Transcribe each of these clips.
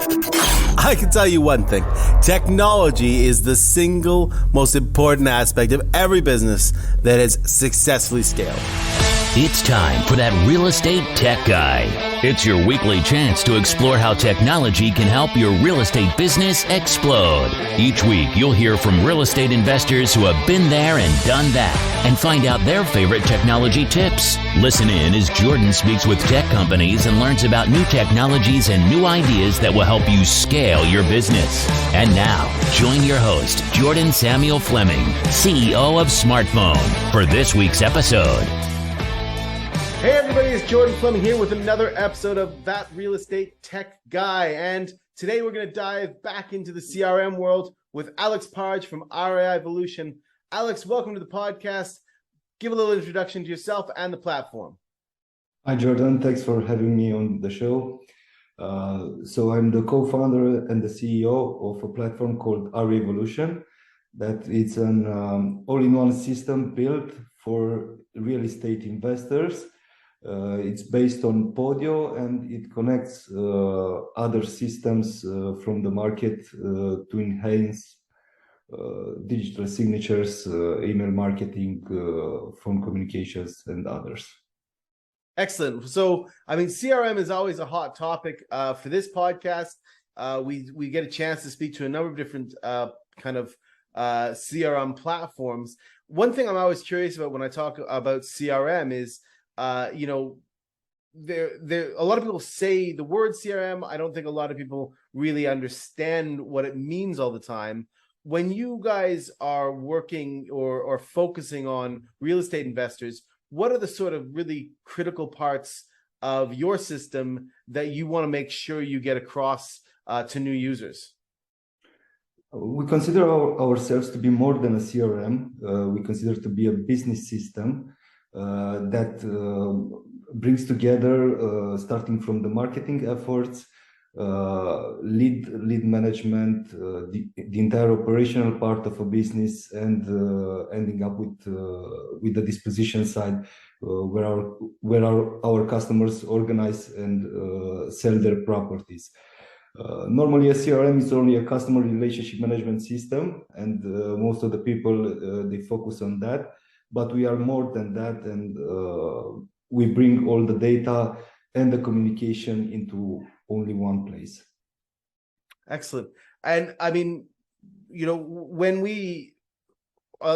I can tell you one thing. Technology is the single most important aspect of every business that has successfully scaled. It's time for that Real Estate Tech Guy. It's your weekly chance to explore how technology can help your real estate business explode. Each week, you'll hear from real estate investors who have been there and done that and find out their favorite technology tips. Listen in as Jordan speaks with tech companies and learns about new technologies and new ideas that will help you scale your business. And now, join your host, Jordan Samuel Fleming, CEO of SmartPhone, for this week's episode. Hey everybody, it's Jordan Fleming here with another episode of That Real Estate Tech Guy. And today we're going to dive back into the CRM world with Alex Parge from REIvolution. Alex, welcome to the podcast. Give a little introduction to yourself and the platform. Hi Jordan, thanks for having me on the show. So I'm the co-founder and the CEO of a platform called REIvolution. That it's an all-in-one system built for real estate investors. It's based on Podio and it connects other systems from the market to enhance digital signatures, email marketing, phone communications, and others. Excellent. So, I mean, CRM is always a hot topic for this podcast. We get a chance to speak to a number of different CRM platforms. One thing I'm always curious about when I talk about CRM is there a lot of people say the word CRM. I don't think a lot of people really understand what it means all the time. When you guys are working or focusing on real estate investors, what are the sort of really critical parts of your system that you want to make sure you get across to new users? We consider ourselves to be more than a CRM. We consider to be a business system that brings together, starting from the marketing efforts, lead management, the entire operational part of a business, and ending up with the disposition side, where our customers organize and sell their properties. Normally, a CRM is only a customer relationship management system, and most of the people they focus on that. But we are more than that, and we bring all the data and the communication into only one place. Excellent. And I mean, when we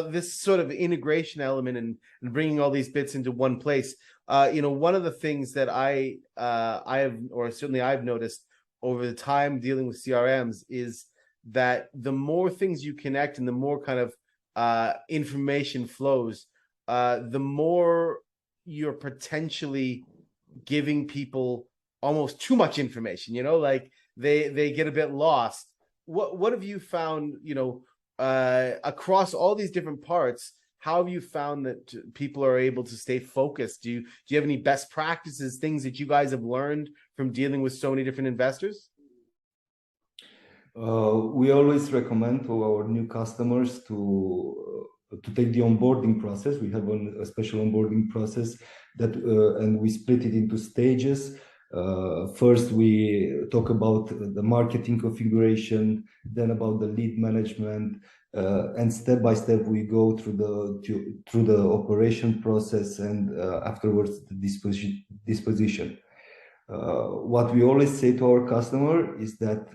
this sort of integration element and bringing all these bits into one place, one of the things that I have, or certainly I've noticed over the time dealing with CRMs, is that the more things you connect and the more kind of information flows, the more you're potentially giving people almost too much information, like they get a bit lost. What have you found, across all these different parts? How have you found that people are able to stay focused? Do you have any best practices, things that you guys have learned from dealing with so many different investors? We always recommend to our new customers to take the onboarding process. We have a special onboarding process that, and we split it into stages. First, we talk about the marketing configuration, then about the lead management, and step by step we go through the operation process, and afterwards the disposition. What we always say to our customer is that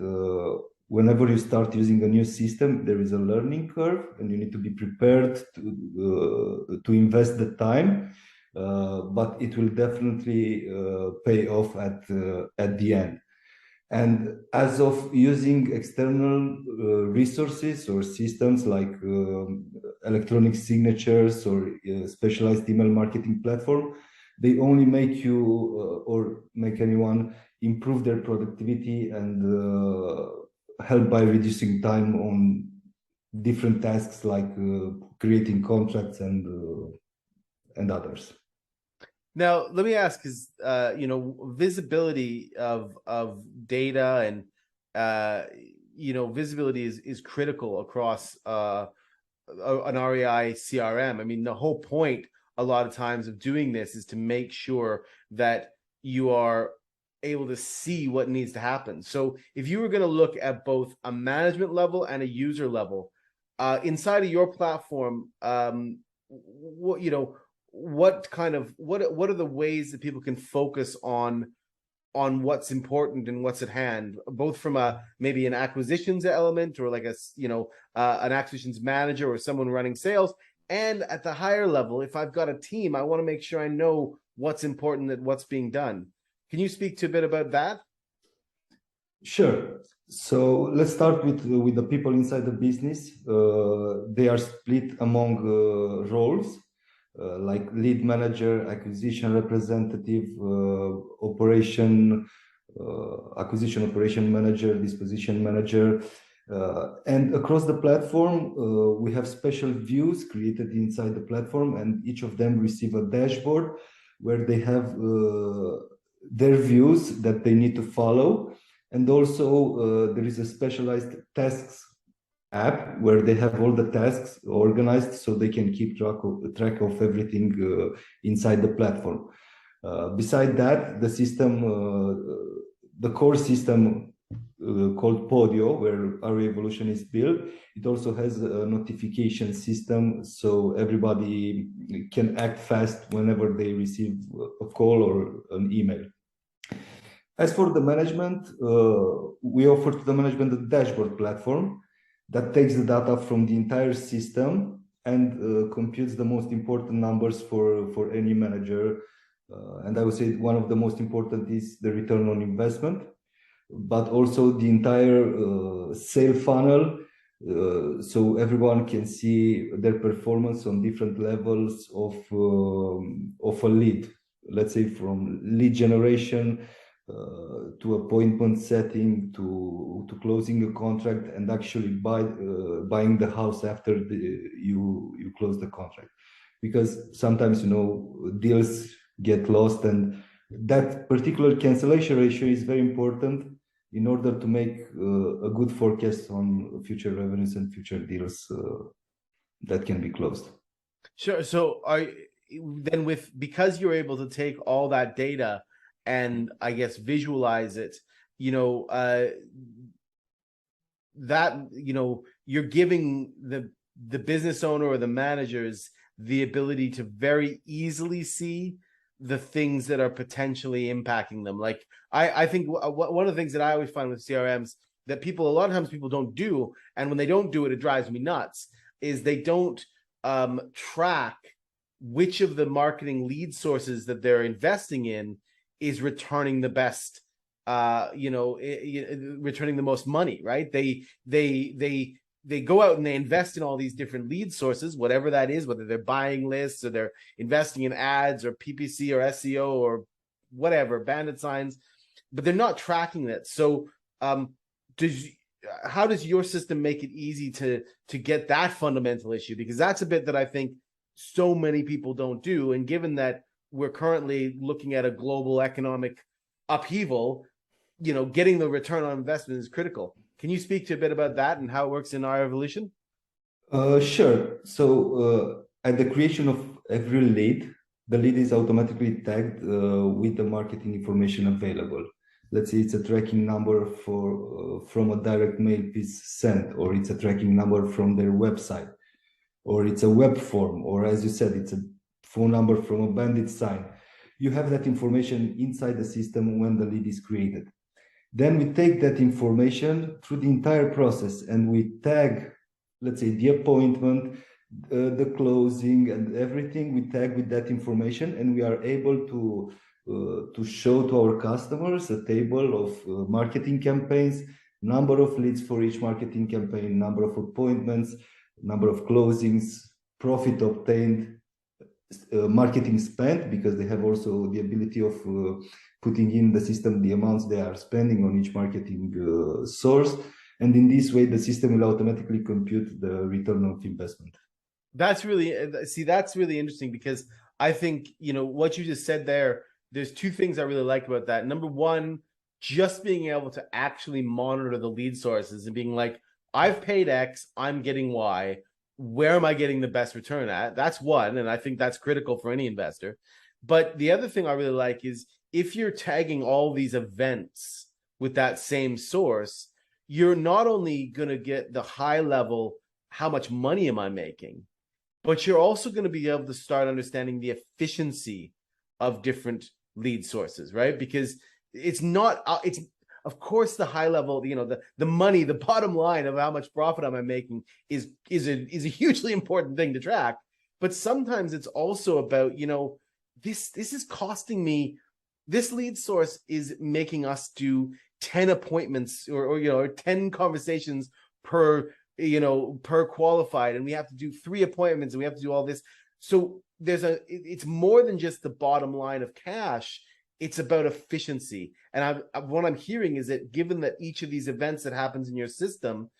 whenever you start using a new system, there is a learning curve, and you need to be prepared to invest the time. But it will definitely pay off at the end. And as of using external resources or systems like electronic signatures or specialized email marketing platform, they only make you or make anyone improve their productivity and help by reducing time on different tasks like creating contracts and others. Now, let me ask, is visibility of data and visibility is critical across an REI CRM. I mean, the whole point a lot of times of doing this is to make sure that you are able to see what needs to happen. So if you were going to look at both a management level and a user level, inside of your platform, what what are the ways that people can focus on what's important and what's at hand, both from a maybe an acquisitions element or like an acquisitions manager or someone running sales, and at the higher level, if I've got a team, I want to make sure I know what's important and what's being done. Can you speak to a bit about that? Sure. So let's start with the people inside the business. They are split among roles. Like lead manager, acquisition representative, acquisition operation manager, disposition manager. And across the platform, we have special views created inside the platform, and each of them receive a dashboard where they have their views that they need to follow. And also there is a specialized tasks app where they have all the tasks organized so they can keep track of everything inside the platform. Beside that, the system, the core system called Podio, where REvolution is built, it also has a notification system so everybody can act fast whenever they receive a call or an email. As for the management, we offer to the management a dashboard platform that takes the data from the entire system and computes the most important numbers for any manager. And I would say one of the most important is the return on investment, but also the entire sale funnel. So everyone can see their performance on different levels of a lead. Let's say from lead generation to appointment setting to closing a contract and actually buying the house after you close the contract, because sometimes deals get lost, and that particular cancellation ratio is very important in order to make a good forecast on future revenues and future deals that can be closed. Sure. So because you're able to take all that data and I guess visualize it, that you're giving the business owner or the managers the ability to very easily see the things that are potentially impacting them. Like I think one of the things that I always find with CRMs that a lot of times people don't do, and when they don't do it, it drives me nuts, is they don't track which of the marketing lead sources that they're investing in is returning the best, returning the most money, right? They go out and they invest in all these different lead sources, whatever that is, whether they're buying lists or they're investing in ads or PPC or SEO or whatever, bandit signs, but they're not tracking that. So how does your system make it easy to get that fundamental issue? Because that's a bit that I think so many people don't do. And given that we're currently looking at a global economic upheaval, getting the return on investment is critical. Can you speak to a bit about that and how it works in REvolution? Sure. So at the creation of every lead, the lead is automatically tagged with the marketing information available. Let's say it's a tracking number from a direct mail piece sent, or it's a tracking number from their website, or it's a web form, or as you said, it's a phone number from a bandit sign. You have that information inside the system when the lead is created. Then we take that information through the entire process and we tag, let's say, the appointment, the closing, and everything we tag with that information, and we are able to show to our customers a table of marketing campaigns, number of leads for each marketing campaign, number of appointments, number of closings, profit obtained, marketing spent, because they have also the ability of putting in the system the amounts they are spending on each marketing source. And in this way, the system will automatically compute the return of investment. That's really interesting, because I think, what you just said there's two things I really like about that. Number one, just being able to actually monitor the lead sources and being like, I've paid X, I'm getting Y. Where am I getting the best return at? That's one. And I think that's critical for any investor. But the other thing I really like is if you're tagging all these events with that same source, you're not only going to get the high level, how much money am I making, but you're also going to be able to start understanding the efficiency of different lead sources, right? Because it's not, it's of course the high level, you know, the money, the bottom line of how much profit am I making is a hugely important thing to track. But sometimes it's also about, you know, this is costing me, this lead source is making us do 10 appointments or you know, or 10 conversations per, you know, per qualified, and we have to do 3 appointments and we have to do all this. So it's more than just the bottom line of cash. It's about efficiency. And what I'm hearing is that given that each of these events that happens in your system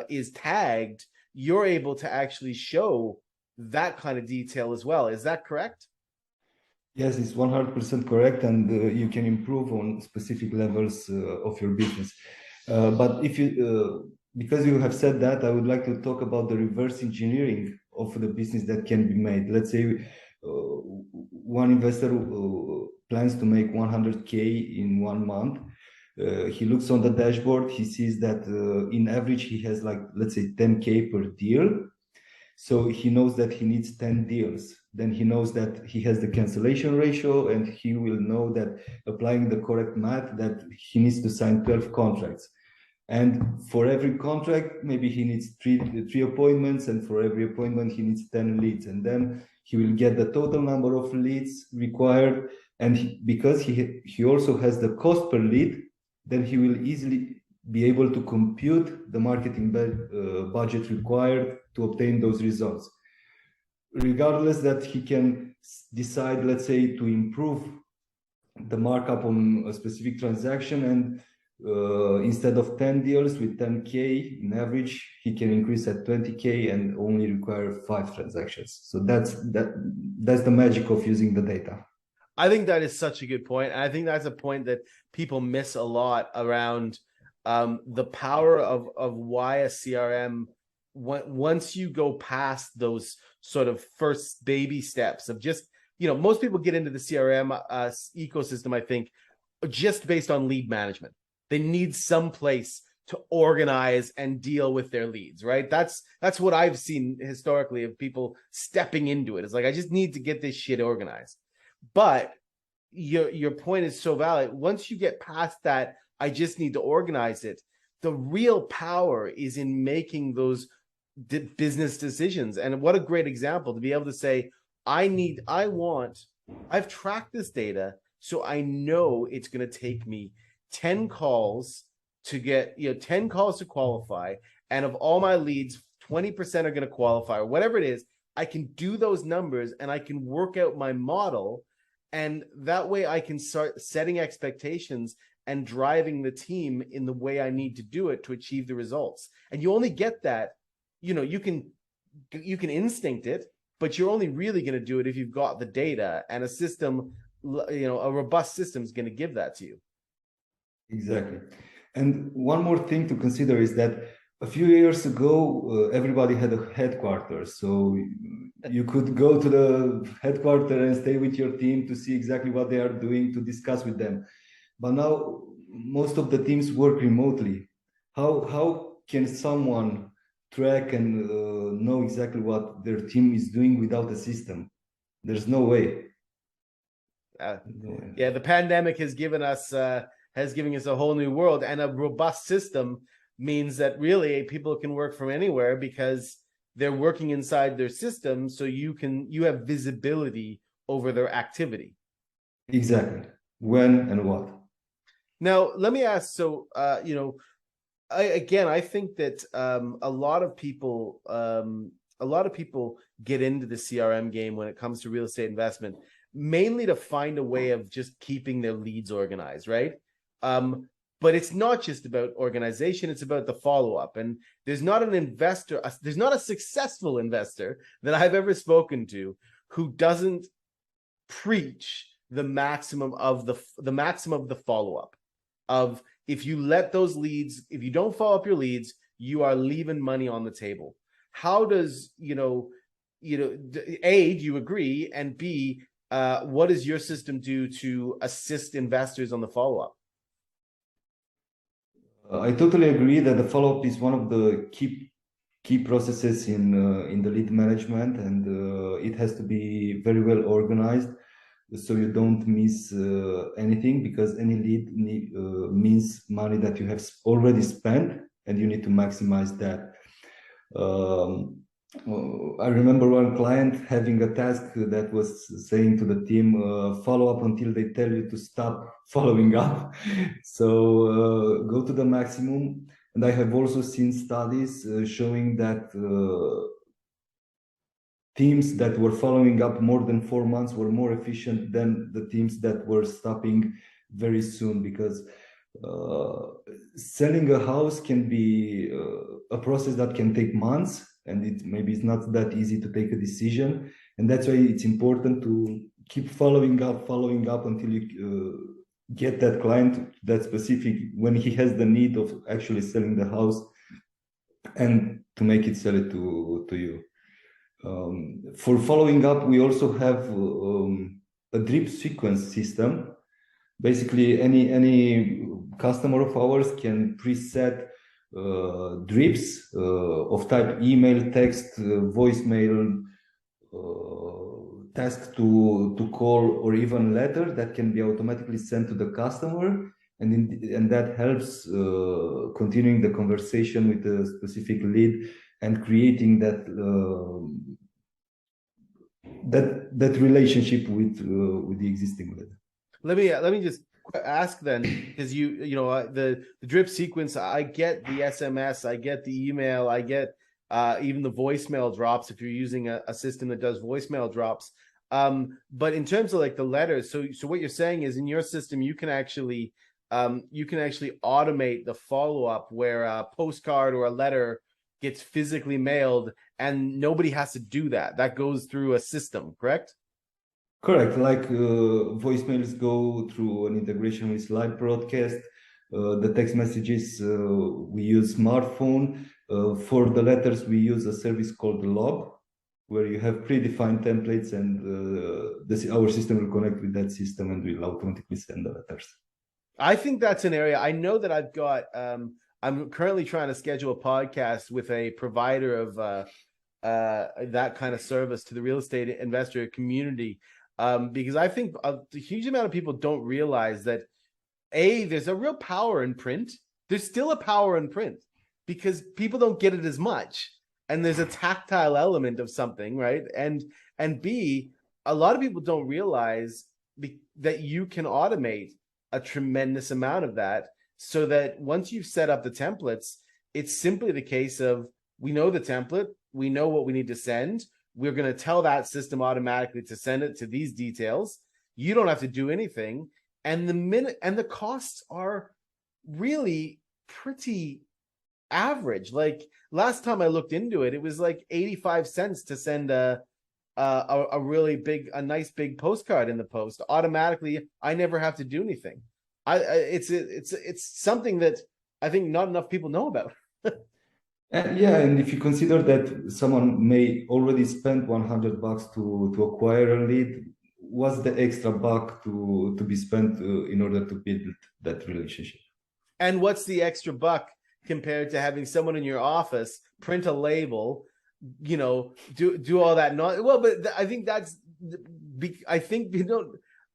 is tagged, you're able to actually show that kind of detail as well. Is that correct? Yes, it's 100% correct, and you can improve on specific levels of your business. But if you, because you have said that, I would like to talk about the reverse engineering of the business that can be made. Let's say one investor plans to make 100K in 1 month. He looks on the dashboard, he sees that in average he has like, let's say 10K per deal. So he knows that he needs 10 deals. Then he knows that he has the cancellation ratio, and he will know that applying the correct math that he needs to sign 12 contracts. And for every contract, maybe he needs three appointments, and for every appointment, he needs 10 leads. And then he will get the total number of leads required. And because he also has the cost per lead, then he will easily be able to compute the marketing budget required to obtain those results. Regardless that he can decide, let's say, to improve the markup on a specific transaction, and instead of 10 deals with 10K in average, he can increase at 20K and only require 5 transactions. So that's the magic of using the data. I think that is such a good point. I think that's a point that people miss a lot around the power of why a CRM, once you go past those sort of first baby steps of just, you know, most people get into the CRM ecosystem, I think, just based on lead management. They need some place to organize and deal with their leads, right? That's what I've seen historically of people stepping into it. It's like, I just need to get this shit organized. But your point is so valid. Once you get past that, I just need to organize it, the real power is in making those business decisions. And what a great example to be able to say, I've tracked this data, so I know it's going to take me 10 calls to get, 10 calls to qualify. And of all my leads, 20% are going to qualify, or whatever it is. I can do those numbers and I can work out my model. And that way I can start setting expectations and driving the team in the way I need to do it to achieve the results. And you only get that, you can instinct it, but you're only really going to do it if you've got the data, and a system, a robust system is going to give that to you. Exactly. And one more thing to consider is that a few years ago, everybody had a headquarters. So you could go to the headquarters and stay with your team to see exactly what they are doing, to discuss with them. But now most of the teams work remotely. How can someone track and know exactly what their team is doing without a system? There's no way. Yeah, the pandemic has given us a whole new world, and a robust system means that really people can work from anywhere because they're working inside their system, so you have visibility over their activity. Exactly. When and what. Now, let me ask, so I think that a lot of people get into the CRM game when it comes to real estate investment, mainly to find a way of just keeping their leads organized, right? But it's not just about organization, it's about the follow-up. And there's not a successful investor that I've ever spoken to who doesn't preach the maximum of the follow-up. Of, if you let those leads, if you don't follow up your leads, you are leaving money on the table. How does, A, do you agree? And B, what does your system do to assist investors on the follow-up? I totally agree that the follow-up is one of the key processes in the lead management, and it has to be very well organized so you don't miss anything, because any lead means money that you have already spent and you need to maximize that. I remember one client having a task that was saying to the team, follow up until they tell you to stop following up. So go to the maximum. And I have also seen studies showing that teams that were following up more than 4 months were more efficient than the teams that were stopping very soon, because selling a house can be a process that can take months, and maybe it's not that easy to take a decision. And that's why it's important to keep following up until you get that client that specific, when he has the need of actually selling the house, and to make it sell it to you. For following up, we also have a drip sequence system. Basically, any customer of ours can preset drips of type email, text, voicemail, task to call, or even letter that can be automatically sent to the customer, and that helps continuing the conversation with a specific lead and creating that relationship with the existing lead. Let me just ask then, because the drip sequence, I get the SMS, I get the email, I get even the voicemail drops if you're using a system that does voicemail drops. But in terms of like the letters, so what you're saying is in your system you can actually automate the follow-up where a postcard or a letter gets physically mailed and nobody has to do that. That goes through a system, correct? Correct. Like voicemails go through an integration with live broadcast. The text messages, we use smartphone. For the letters, we use a service called Log, where you have predefined templates, and our system will connect with that system and will automatically send the letters. I think that's an area. I know that I've got, I'm currently trying to schedule a podcast with a provider of that kind of service to the real estate investor community. Because I think a huge amount of people don't realize that there's a real power in print. There's still a power in print because people don't get it as much. And there's a tactile element of something, right? And B, a lot of people don't realize that you can automate a tremendous amount of that, so that once you've set up the templates, it's simply the case of, we know the template, we know what we need to send. We're going to tell that system automatically to send it to these details. You don't have to do anything. And the costs are really pretty average. Like last time I looked into it, it was like 85 cents to send a nice big postcard in the post automatically. I never have to do anything. It's something that I think not enough people know about. And if you consider that someone may already spend $100 to acquire a lead, what's the extra buck to be spent in order to build that relationship? And what's the extra buck compared to having someone in your office print a label, do all that? But I think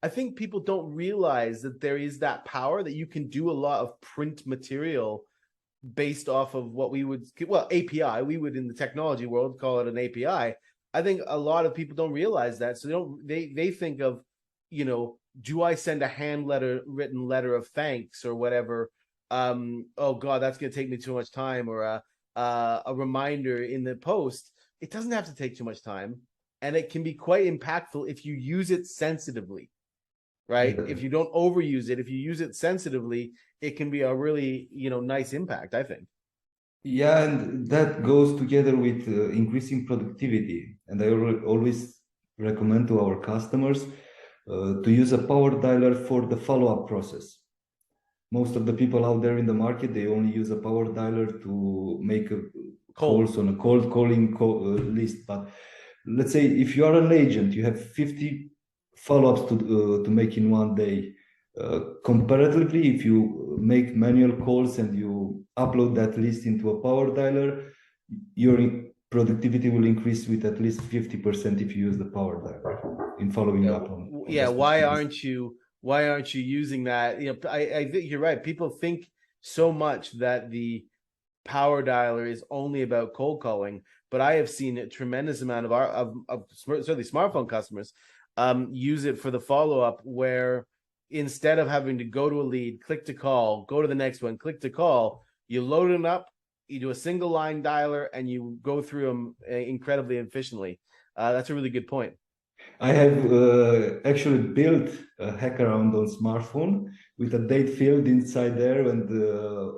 I think people don't realize that there is that power, that you can do a lot of print material based off of what API, we would in the technology world call it an API. I think a lot of people don't realize that. So they think of, do I send a written letter of thanks or whatever? Oh God, that's going to take me too much time, or a reminder in the post. It doesn't have to take too much time, and it can be quite impactful if you use it sensitively, right? If you don't overuse it, if you use it sensitively, it can be a really, nice impact, I think. Yeah, and that goes together with increasing productivity. And I always recommend to our customers to use a power dialer for the follow-up process. Most of the people out there in the market, they only use a power dialer to make calls on a cold calling list. But let's say if you are an agent, you have 50 follow-ups to make in one day. Comparatively, if you make manual calls and you upload that list into a power dialer, your productivity will increase with at least 50% if you use the power dialer in following up on why aren't you using that? I think you're right. People think so much that the power dialer is only about cold calling, but I have seen a tremendous amount of certainly smartphone customers use it for the follow-up, where instead of having to go to a lead, click to call, go to the next one, click to call, you load it up, you do a single line dialer, and you go through them incredibly efficiently. That's a really good point. I have actually built a hackaround on smartphone with a date field inside there, and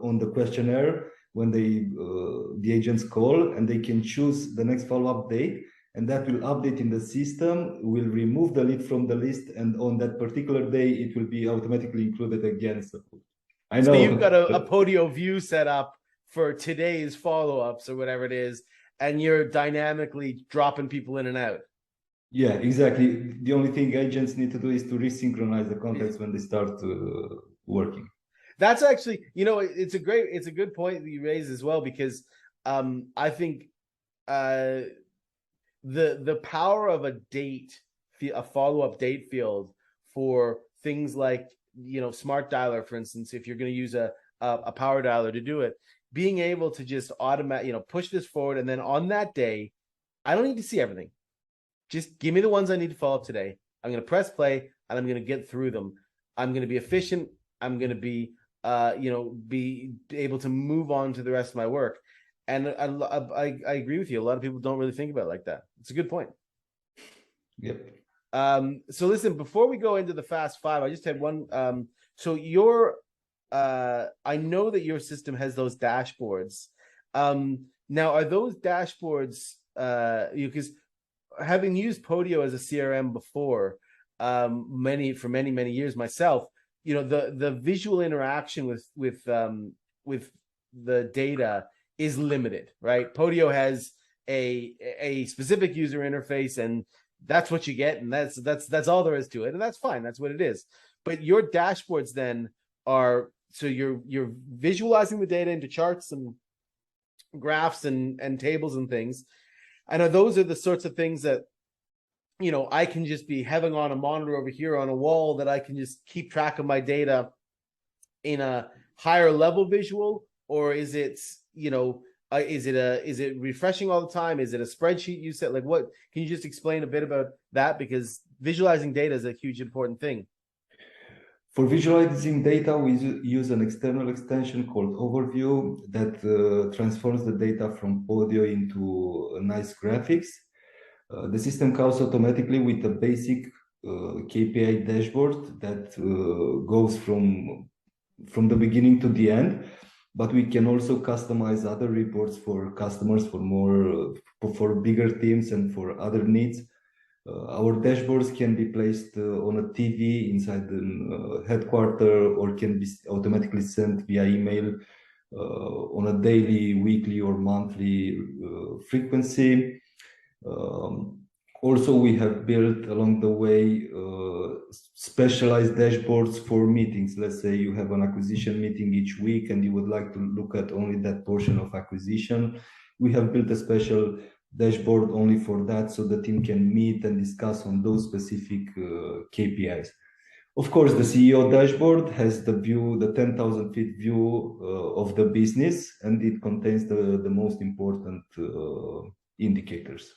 on the questionnaire when the agents call, and they can choose the next follow-up date, and that will update in the system, will remove the lead from the list, and on that particular day, it will be automatically included again. So I know. So you've got a Podio view set up for today's follow-ups or whatever it is, and you're dynamically dropping people in and out. Yeah, exactly. The only thing agents need to do is to resynchronize the contacts when they start working. That's actually, it's a good point that you raise as well, because I think the power of a follow-up date field for things like, smart dialer, for instance, if you're going to use a power dialer to do it, being able to just push this forward, and then on that day, I don't need to see everything. Just give me the ones I need to follow up today. I'm going to press play, and I'm going to get through them. I'm going to be efficient. I'm going to be be able to move on to the rest of my work. And I agree with you. A lot of people don't really think about it like that. It's a good point. Yep. So listen, before we go into the Fast Five, I just had one. So I know that your system has those dashboards. Now, are those dashboards, because having used Podio as a CRM before, many years myself, the visual interaction with the data is limited, right? Podio has a specific user interface, and that's what you get, and that's all there is to it, and that's fine. That's what it is. But your dashboards then are, so you're visualizing the data into charts and graphs and tables and things. And those are the sorts of things that I can just be having on a monitor over here on a wall, that I can just keep track of my data in a higher level visual? Or is it, is it refreshing all the time? Is it a spreadsheet you set? Like, what, can you just explain a bit about that? Because visualizing data is a huge important thing. For visualizing data, we use an external extension called Overview that transforms the data from Podio into nice graphics. The system comes automatically with a basic KPI dashboard that goes from the beginning to the end, but we can also customize other reports for customers, for bigger teams and for other needs. Our dashboards can be placed on a TV inside the headquarters, or can be automatically sent via email on a daily, weekly, or monthly frequency. Also, we have built along the way specialized dashboards for meetings. Let's say you have an acquisition meeting each week and you would like to look at only that portion of acquisition. We have built a special dashboard only for that, so the team can meet and discuss on those specific KPIs. Of course, the CEO dashboard has the 10,000 feet view of the business, and it contains the most important indicators.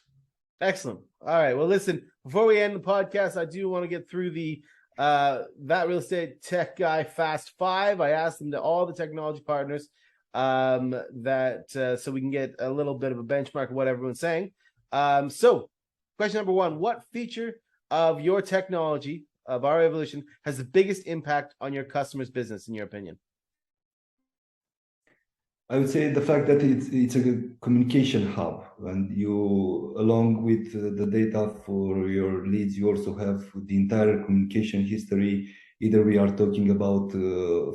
Excellent. All right. Well, listen, before we end the podcast, I do want to get through the That Real Estate Tech Guy Fast Five. I asked them to all the technology partners so we can get a little bit of a benchmark of what everyone's saying. So question number one, what feature of your technology, of REvolution, has the biggest impact on your customer's business, in your opinion? I would say the fact that it's a communication hub, and you, along with the data for your leads, you also have the entire communication history. Either we are talking about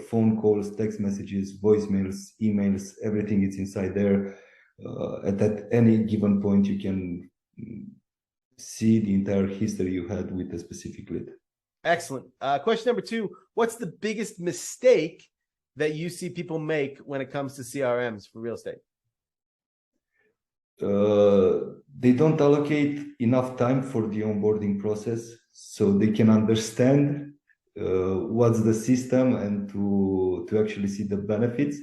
phone calls, text messages, voicemails, emails, everything is inside there. At any given point, you can see the entire history you had with a specific lead. Excellent. Question number 2, what's the biggest mistake that you see people make when it comes to CRMs for real estate? They don't allocate enough time for the onboarding process so they can understand what's the system and to actually see the benefits.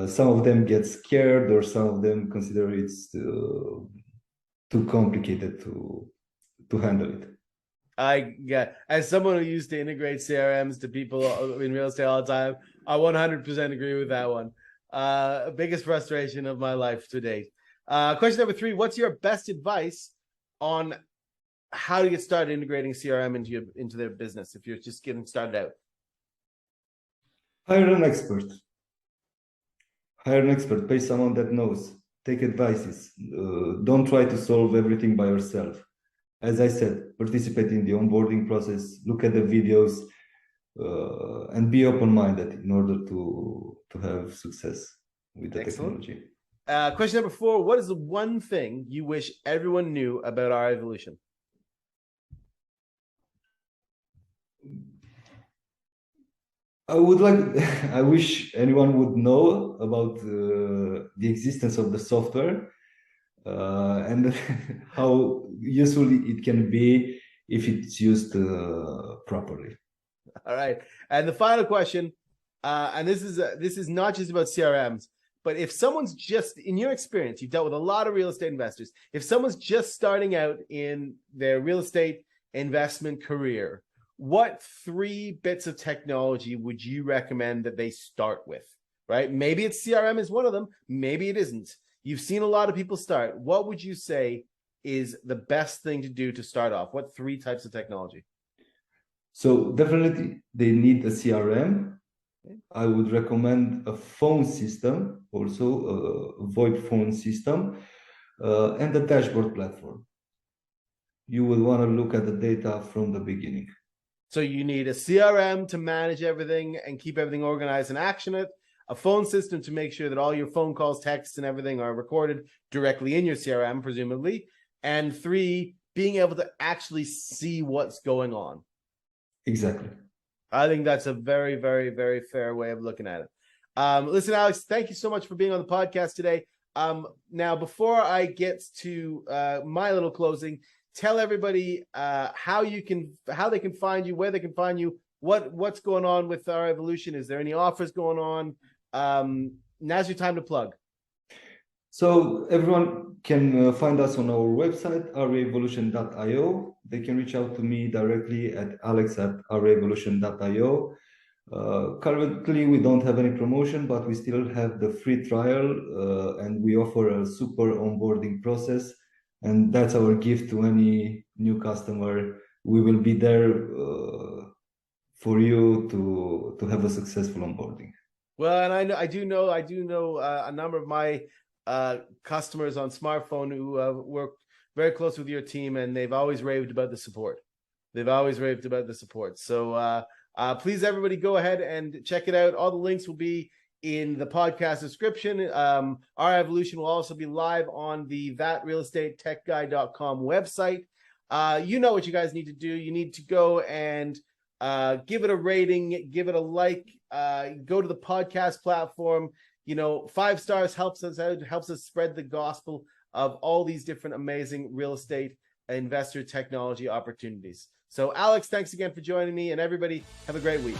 Some of them get scared, or some of them consider it's too complicated to handle it. As someone who used to integrate CRMs to people in real estate all the time, I 100% agree with that one. Biggest frustration of my life to date. Question number 3, what's your best advice on how to get started integrating CRM into their business if you're just getting started out? Hire an expert. Pay someone that knows. Take advices. Don't try to solve everything by yourself. As I said, participate in the onboarding process, look at the videos, and be open-minded in order to have success with the technology. Question number 4, what is the one thing you wish everyone knew about REvolution? I wish anyone would know about the existence of the software and how useful it can be if it's used properly. All right. And the final question, and this is not just about CRMs, but if someone's just, in your experience, you've dealt with a lot of real estate investors, if someone's just starting out in their real estate investment career, what 3 bits of technology would you recommend that they start with, right? Maybe it's CRM is one of them. Maybe it isn't. You've seen a lot of people start. What would you say is the best thing to do to start off? What 3 types of technology? So definitely they need a CRM. I would recommend a phone system, also a VoIP phone system, and a dashboard platform. You will want to look at the data from the beginning. So you need a CRM to manage everything and keep everything organized and action it, a phone system to make sure that all your phone calls, texts, and everything are recorded directly in your CRM, presumably, and 3, being able to actually see what's going on. Exactly. I think that's a very, very, very fair way of looking at it. Listen, Alex, thank you so much for being on the podcast today. Now, before I get to my little closing, tell everybody how they can find you, where they can find you, what's going on with REvolution. Is there any offers going on? Now's your time to plug. So everyone can find us on our website, REvolution.io. They can reach out to me directly at alex@REvolution.io. Currently, we don't have any promotion, but we still have the free trial, and we offer a super onboarding process. And that's our gift to any new customer. We will be there for you to have a successful onboarding. Well, and I do know a number of my customers on smartphone who work very close with your team, and they've always raved about the support. So please, everybody, go ahead and check it out. All the links will be in the podcast description. REvolution will also be live on the thatrealestatetechguy.com website. You know what you guys need to do. You need to go and give it a rating, give it a like, go to the podcast platform. 5 stars helps us out, helps us spread the gospel of all these different amazing real estate investor technology opportunities. So Alex, thanks again for joining me, and everybody have a great week.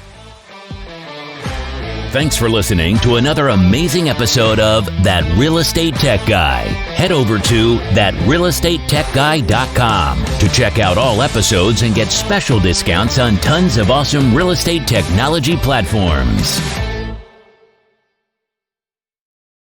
Thanks for listening to another amazing episode of That Real Estate Tech Guy. Head over to thatrealestatetechguy.com to check out all episodes and get special discounts on tons of awesome real estate technology platforms.